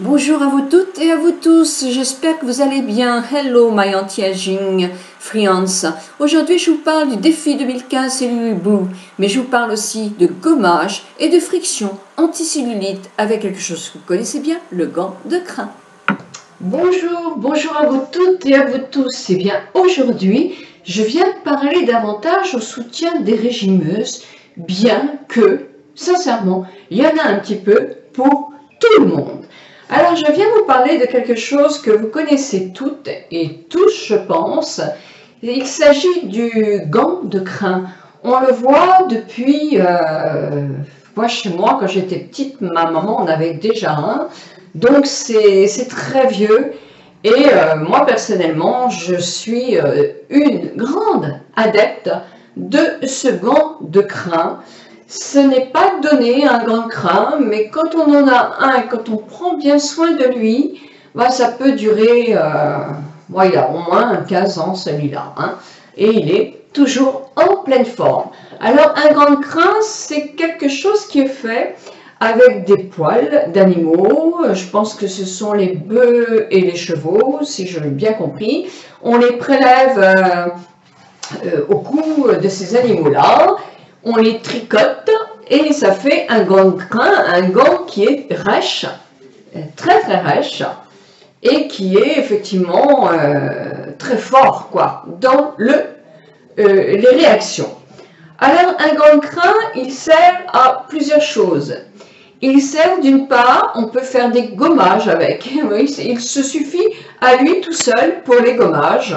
Bonjour à vous toutes et à vous tous, j'espère que vous allez bien. Hello my anti-aging friends. Aujourd'hui je vous parle du défi 2015 Cellulite Blue, mais je vous parle aussi de gommage et de friction anti-cellulite avec quelque chose que vous connaissez bien, le gant de crin. Bonjour à vous toutes et à vous tous. Et bien aujourd'hui, je viens parler davantage au soutien des régimeuses, bien que, sincèrement, il y en a un petit peu pour tout le monde. Alors je viens vous parler de quelque chose que vous connaissez toutes et tous, je pense. Il s'agit du gant de crin. On le voit depuis, moi chez moi, quand j'étais petite, ma maman en avait déjà un. Donc c'est très vieux et moi personnellement je suis une grande adepte de ce gant de crin. Ce n'est pas donné un gant de crin, mais quand on en a un et quand on prend bien soin de lui, bah, ça peut durer, il a au moins 15 ans celui-là, hein, et il est toujours en pleine forme. Alors un gant de crin, c'est quelque chose qui est fait avec des poils d'animaux. Je pense que ce sont les bœufs et les chevaux, si je l'ai bien compris. On les prélève au cou de ces animaux-là, on les tricote et ça fait un gant de crin, un gant qui est rêche, très rêche, et qui est effectivement très fort quoi, dans les réactions. Alors un gant de crin, il sert à plusieurs choses. Il sert d'une part, on peut faire des gommages avec. Oui, il se suffit à lui tout seul pour les gommages.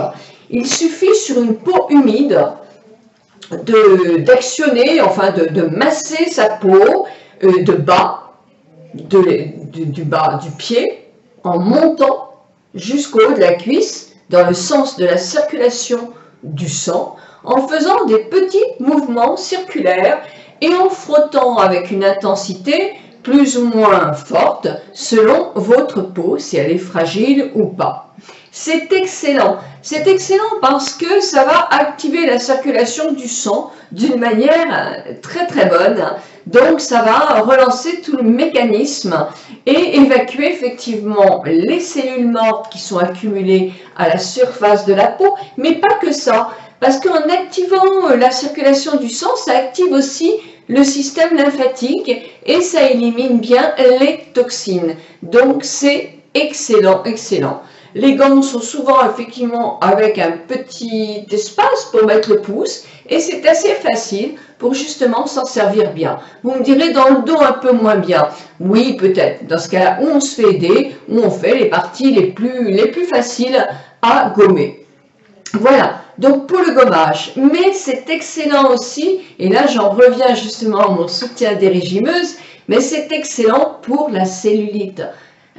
Il suffit sur une peau humide d'actionner, enfin de masser sa peau du bas du pied en montant jusqu'au haut de la cuisse dans le sens de la circulation du sang, en faisant des petits mouvements circulaires et en frottant avec une intensité plus ou moins forte selon votre peau, si elle est fragile ou pas. C'est excellent parce que ça va activer la circulation du sang d'une manière très bonne. Donc ça va relancer tout le mécanisme et évacuer effectivement les cellules mortes qui sont accumulées à la surface de la peau, mais pas que ça, parce qu'en activant la circulation du sang, ça active aussi le système lymphatique et ça élimine bien les toxines. Donc c'est excellent. Les gants sont souvent effectivement avec un petit espace pour mettre le pouce et c'est assez facile pour justement s'en servir bien. Vous me direz dans le dos un peu moins bien. Oui, peut-être. Dans ce cas-là, où on se fait aider, où on fait les parties les plus faciles à gommer. Voilà, donc pour le gommage, mais c'est excellent aussi, et là j'en reviens justement à mon soutien des régimeuses, mais c'est excellent pour la cellulite.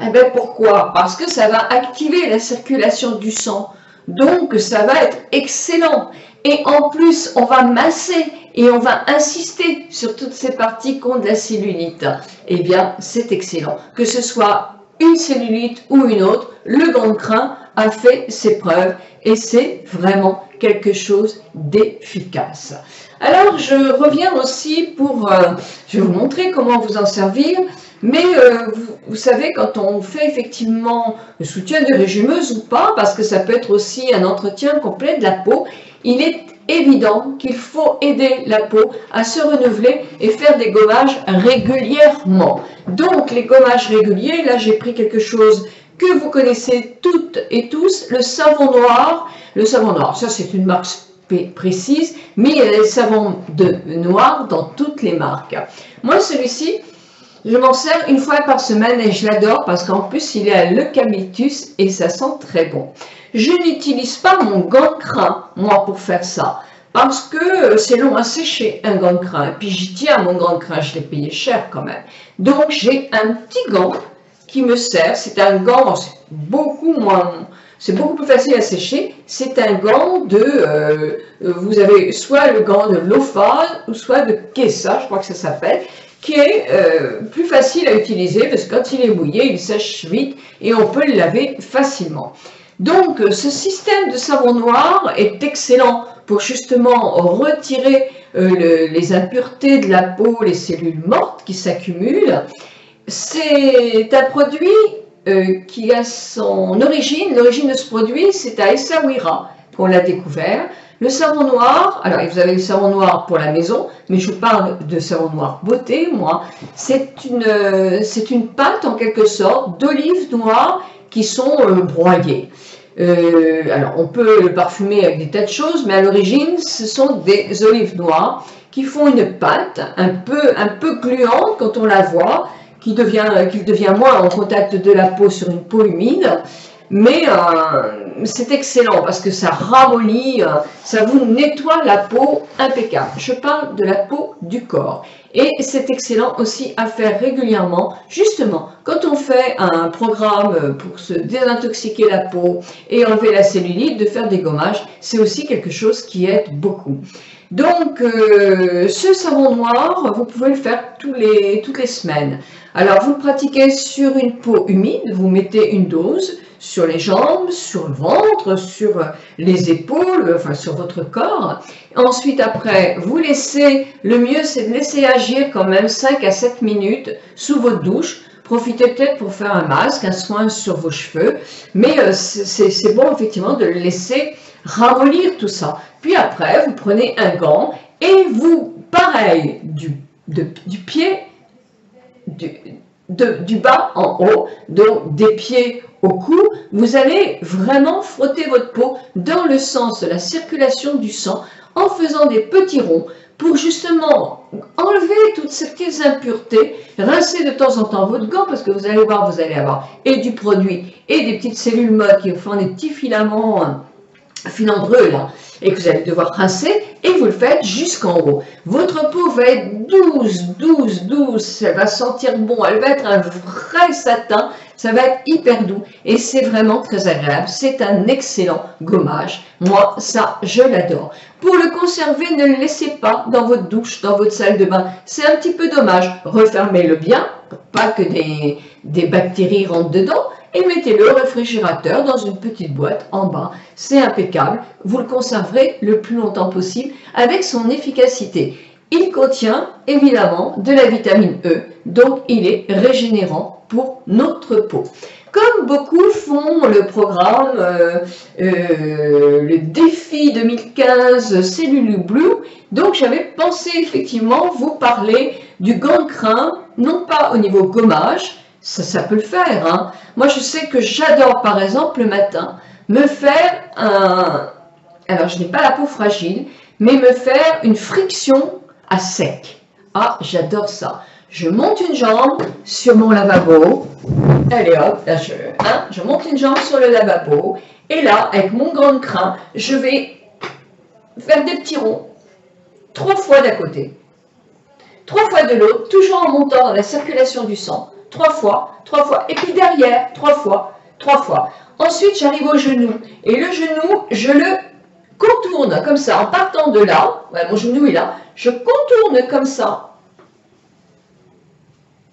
Eh bien pourquoi? Parce que ça va activer la circulation du sang, donc ça va être excellent. Et en plus, on va masser et on va insister sur toutes ces parties qui ont de la cellulite. Eh bien, c'est excellent. Que ce soit une cellulite ou une autre, le gant de crin a fait ses preuves et c'est vraiment quelque chose d'efficace. Alors je reviens aussi je vais vous montrer comment vous en servir, mais vous savez, quand on fait effectivement le soutien de régimeuse ou pas, parce que ça peut être aussi un entretien complet de la peau, il est évident qu'il faut aider la peau à se renouveler et faire des gommages régulièrement. Donc les gommages réguliers, là j'ai pris quelque chose que vous connaissez toutes et tous, le savon noir. Le savon noir, ça c'est une marque précise, mais il y a des savons noirs dans toutes les marques. Moi celui-ci, je m'en sers une fois par semaine et je l'adore parce qu'en plus il est à l'eucalyptus et ça sent très bon. Je n'utilise pas mon gant de crin, moi, pour faire ça, parce que c'est long à sécher un gant de crin. Et puis j'y tiens à mon gant de crin, je l'ai payé cher quand même. Donc j'ai un petit gant qui me sert, c'est un gant, c'est beaucoup plus facile à sécher, c'est un gant vous avez soit le gant de Lofa, ou soit de Kessa, je crois que ça s'appelle, qui est plus facile à utiliser parce que quand il est mouillé, il sèche vite et on peut le laver facilement. Donc ce système de savon noir est excellent pour justement retirer les impuretés de la peau, les cellules mortes qui s'accumulent. C'est un produit qui a son origine. L'origine de ce produit, c'est à Essaouira qu'on l'a découvert. Le savon noir, alors vous avez le savon noir pour la maison, mais je vous parle de savon noir beauté, moi. C'est une pâte en quelque sorte d'olives noires qui sont broyées. Alors on peut le parfumer avec des tas de choses, mais à l'origine ce sont des olives noires qui font une pâte un peu gluante quand on la voit, qui devient moins en contact de la peau sur une peau humide. Mais c'est excellent parce que ça ramollit, ça vous nettoie la peau impeccable. Je parle de la peau du corps. Et c'est excellent aussi à faire régulièrement, justement, quand on fait un programme pour se désintoxiquer la peau et enlever la cellulite, de faire des gommages, c'est aussi quelque chose qui aide beaucoup. Donc, ce savon noir, vous pouvez le faire toutes les semaines. Alors, vous le pratiquez sur une peau humide, vous mettez une dose sur les jambes, sur le ventre, sur les épaules, enfin sur votre corps. Ensuite, après, vous laissez, le mieux c'est de laisser agir quand même 5 à 7 minutes sous votre douche. Profitez peut-être pour faire un masque, un soin sur vos cheveux, mais c'est bon effectivement de le laisser ramollir tout ça. Puis après, vous prenez un gant et vous, pareil, du pied, du bas en haut, donc des pieds au cou, vous allez vraiment frotter votre peau dans le sens de la circulation du sang en faisant des petits ronds pour justement enlever toutes ces petites impuretés, rincer de temps en temps votre gant parce que vous allez voir, vous allez avoir et du produit et des petites cellules molles qui font des petits filaments filandreux là, et que vous allez devoir rincer, et vous le faites jusqu'en haut. Votre peau va être douce, elle va sentir bon, elle va être un vrai satin, ça va être hyper doux, et c'est vraiment très agréable. C'est un excellent gommage. Moi, ça, je l'adore. Pour le conserver, ne le laissez pas dans votre douche, dans votre salle de bain. C'est un petit peu dommage. Refermez-le bien, pour pas que des bactéries rentrent dedans, et mettez-le au réfrigérateur dans une petite boîte en bas. C'est impeccable. Vous le conserverez le plus longtemps possible avec son efficacité. Il contient évidemment de la vitamine E, donc il est régénérant pour notre peau. Comme beaucoup font le programme, le défi 2015 Cellulite Blue, donc j'avais pensé effectivement vous parler du gant de crin, non pas au niveau gommage, ça peut le faire. Hein. Moi, je sais que j'adore, par exemple, le matin, me faire un... Alors, je n'ai pas la peau fragile, mais me faire une friction à sec. Ah, j'adore ça. Je monte une jambe sur mon lavabo. Allez hop, là, je monte une jambe sur le lavabo. Et là, avec mon gant de crin, je vais faire des petits ronds. 3 fois d'un côté. 3 fois de l'autre, toujours en montant dans la circulation du sang. 3 fois, et puis derrière, 3 fois. Ensuite, j'arrive au genou, et le genou, je le contourne comme ça, en partant de là, voilà, mon genou est là, je contourne comme ça,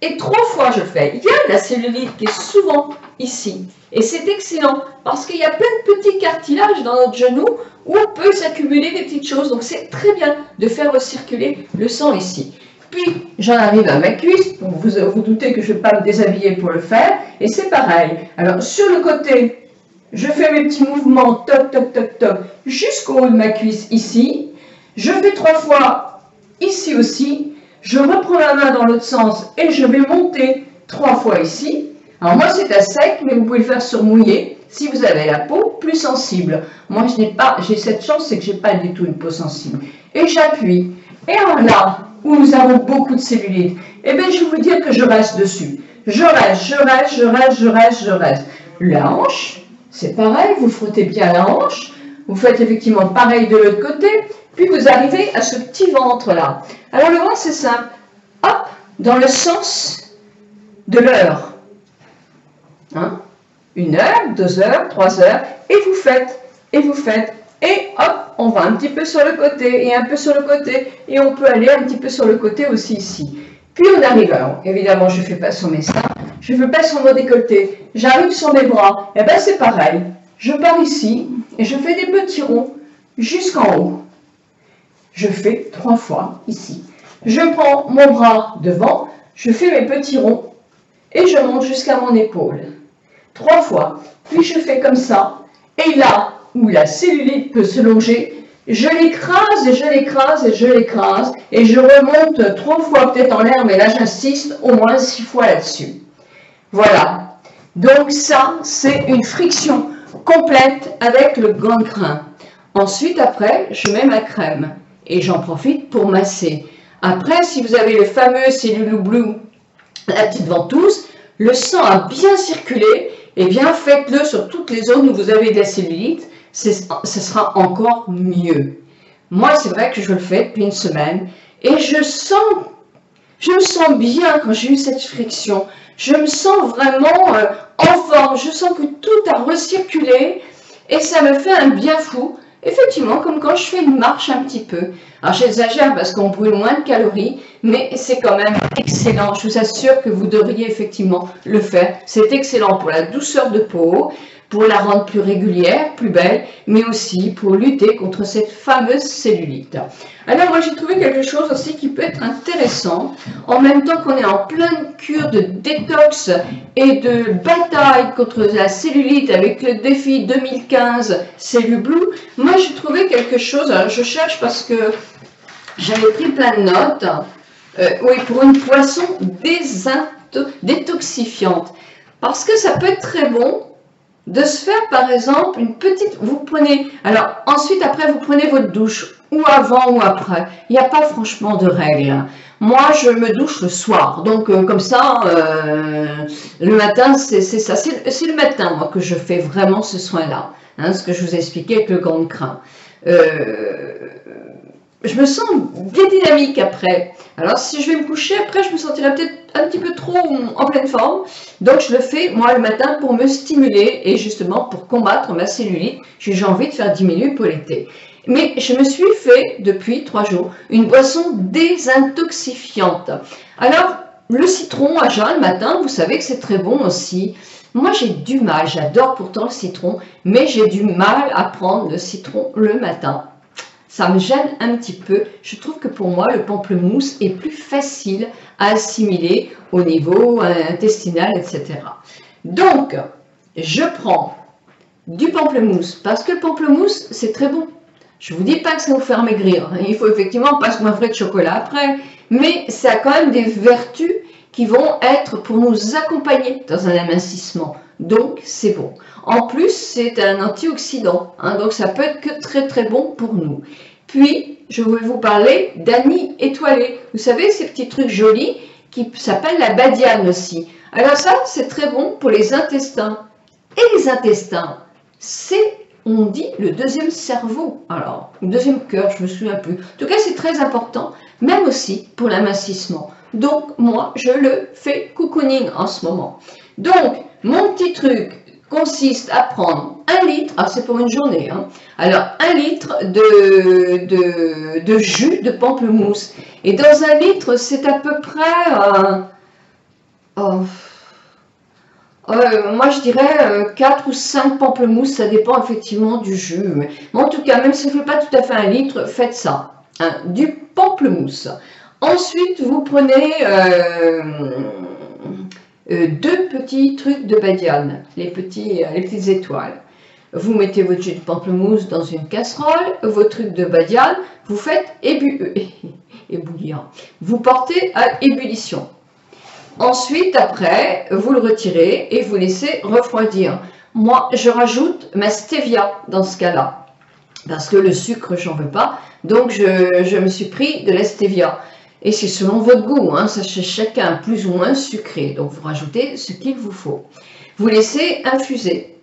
et 3 fois je fais. Il y a la cellulite qui est souvent ici, et c'est excellent, parce qu'il y a plein de petits cartilages dans notre genou, où on peut s'accumuler des petites choses, donc c'est très bien de faire recirculer le sang ici. Puis, j'en arrive à ma cuisse, donc vous doutez que je ne vais pas me déshabiller pour le faire, et c'est pareil. Alors, sur le côté, je fais mes petits mouvements, toc, toc, toc, toc, jusqu'au haut de ma cuisse, ici. Je fais 3 fois, ici aussi. Je reprends la main dans l'autre sens, et je vais monter 3 fois ici. Alors, moi, c'est à sec, mais vous pouvez le faire sur mouillé, si vous avez la peau plus sensible. Moi, j'ai cette chance, c'est que je n'ai pas du tout une peau sensible. Et j'appuie. Et alors là, où nous avons beaucoup de cellulite, eh bien, je vais vous dire que je reste dessus. Je reste. La hanche, c'est pareil, vous frottez bien la hanche. Vous faites effectivement pareil de l'autre côté. Puis vous arrivez à ce petit ventre-là. Alors, le ventre, c'est simple. Hop, dans le sens de l'heure. Hein? 1 heure, 2 heures, 3 heures. Et vous faites. Et hop, on va un petit peu sur le côté, et un peu sur le côté, et on peut aller un petit peu sur le côté aussi ici. Puis on arrive, alors, évidemment, je ne fais pas sur mes seins, je ne fais pas sur mon décolleté, j'arrive sur mes bras, et bien c'est pareil. Je pars ici, et je fais des petits ronds jusqu'en haut. Je fais 3 fois ici. Je prends mon bras devant, je fais mes petits ronds, et je monte jusqu'à mon épaule. 3 fois. Puis je fais comme ça. Et là où la cellulite peut se longer, je l'écrase et je l'écrase et je l'écrase. Et je remonte 3 fois peut-être en l'air, mais là j'insiste au moins 6 fois là-dessus. Voilà. Donc ça, c'est une friction complète avec le gant de crin. Ensuite, après, je mets ma crème. Et j'en profite pour masser. Après, si vous avez le fameux Cellulite Blue, la petite ventouse, le sang a bien circulé, et bien faites-le sur toutes les zones où vous avez de la cellulite, ce sera encore mieux. Moi, c'est vrai que je le fais depuis une semaine, et je me sens bien quand j'ai eu cette friction. Je me sens vraiment en forme, je sens que tout a recirculé, et ça me fait un bien fou. Effectivement, comme quand je fais une marche un petit peu. Alors j'exagère parce qu'on brûle moins de calories, mais c'est quand même excellent. Je vous assure que vous devriez effectivement le faire. C'est excellent pour la douceur de peau, pour la rendre plus régulière, plus belle, mais aussi pour lutter contre cette fameuse cellulite. Alors moi j'ai trouvé quelque chose aussi qui peut être intéressant, en même temps qu'on est en pleine cure de détox et de bataille contre la cellulite avec le défi 2015 Cellulite Blue. Moi j'ai trouvé quelque chose, alors je cherche parce que j'avais pris plein de notes, oui, pour une poisson détoxifiante, parce que ça peut être très bon de se faire par exemple une petite, vous prenez, alors ensuite après vous prenez votre douche, ou avant ou après, il n'y a pas franchement de règle. Moi je me douche le soir, donc comme ça, le matin c'est ça, c'est le matin moi que je fais vraiment ce soin-là, hein, ce que je vous ai expliqué avec le gant de crin. Je me sens bien dynamique après. Alors si je vais me coucher, après je me sentirai peut-être un petit peu trop en pleine forme. Donc je le fais moi le matin pour me stimuler et justement pour combattre ma cellulite. J'ai envie de faire diminuer pour l'été. Mais je me suis fait depuis 3 jours une boisson désintoxifiante. Alors le citron à jeun le matin, vous savez que c'est très bon aussi. Moi j'ai du mal, j'adore pourtant le citron, mais j'ai du mal à prendre le citron le matin. Ça me gêne un petit peu. Je trouve que pour moi, le pamplemousse est plus facile à assimiler au niveau intestinal, etc. Donc, je prends du pamplemousse parce que le pamplemousse, c'est très bon. Je ne vous dis pas que ça va vous faire maigrir. Il faut effectivement pas se goinfrer de chocolat après. Mais ça a quand même des vertus qui vont être pour nous accompagner dans un amincissement. Donc, c'est bon. En plus, c'est un antioxydant, hein, donc ça peut être que très très bon pour nous. Puis, je vais vous parler d'anis étoilé. Vous savez, ces petits trucs jolis qui s'appellent la badiane aussi. Alors ça, c'est très bon pour les intestins. Et les intestins, c'est, on dit, le deuxième cerveau. Alors, le deuxième cœur, je me souviens plus. En tout cas, c'est très important, même aussi pour l'amincissement. Donc, moi, je le fais cocooning en ce moment. Donc, mon petit truc consiste à prendre 1 litre, alors c'est pour une journée, hein, alors 1 litre de jus de pamplemousse. Et dans 1 litre, c'est à peu près, moi je dirais 4 ou 5 pamplemousses, ça dépend effectivement du jus. Mais en tout cas, même si ça ne fait pas tout à fait 1 litre, faites ça, hein, du pamplemousse. Ensuite, vous prenez 2 petits trucs de badiane, les petites étoiles. Vous mettez votre jus de pamplemousse dans une casserole, vos trucs de badiane, vous faites ébouillir. Vous portez à ébullition. Ensuite, après, vous le retirez et vous laissez refroidir. Moi, je rajoute ma stevia dans ce cas-là, parce que le sucre, j'en veux pas. Donc, je me suis pris de la stevia. Et c'est selon votre goût, hein, ça chez chacun plus ou moins sucré. Donc vous rajoutez ce qu'il vous faut. Vous laissez infuser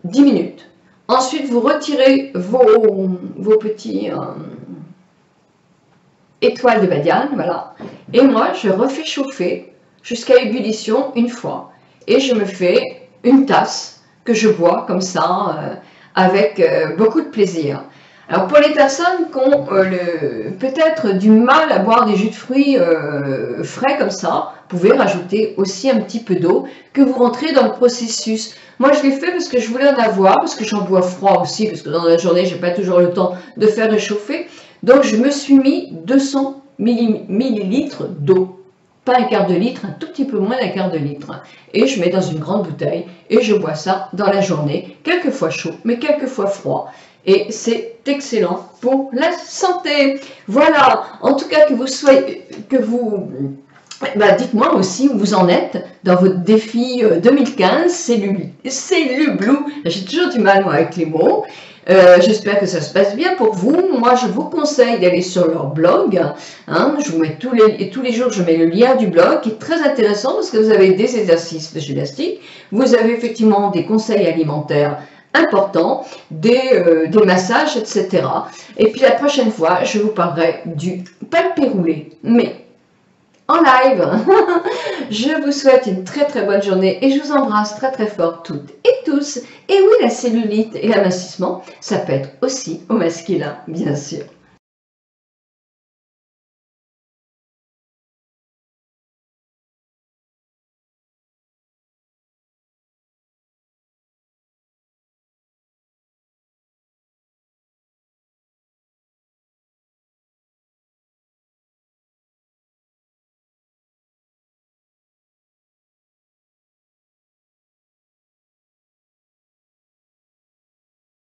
10 minutes. Ensuite vous retirez vos petits étoiles de badiane, voilà. Et moi je refais chauffer jusqu'à ébullition une fois. Et je me fais une tasse que je bois comme ça avec beaucoup de plaisir. Alors pour les personnes qui ont peut-être du mal à boire des jus de fruits frais comme ça, vous pouvez rajouter aussi un petit peu d'eau que vous rentrez dans le processus. Moi je l'ai fait parce que je voulais en avoir, parce que j'en bois froid aussi, parce que dans la journée je n'ai pas toujours le temps de faire réchauffer. Donc je me suis mis 200 millilitres d'eau. pas un quart de litre, un tout petit peu moins d'un quart de litre. Et je mets dans une grande bouteille et je bois ça dans la journée, quelquefois chaud, mais quelquefois froid. Et c'est excellent pour la santé. Voilà, en tout cas dites-moi aussi où vous en êtes dans votre défi 2015, Cellule Blue. J'ai toujours du mal moi avec les mots. J'espère que ça se passe bien pour vous. Moi, je vous conseille d'aller sur leur blog. Je vous mets tous les jours, je mets le lien du blog qui est très intéressant parce que vous avez des exercices de gymnastique. Vous avez effectivement des conseils alimentaires importants, des massages, etc. Et puis la prochaine fois, je vous parlerai du palpé roulé, mais en live. Je vous souhaite une très très bonne journée et je vous embrasse très très fort toutes et tous. Et oui, la cellulite et l'amincissement, ça peut être aussi au masculin, bien sûr.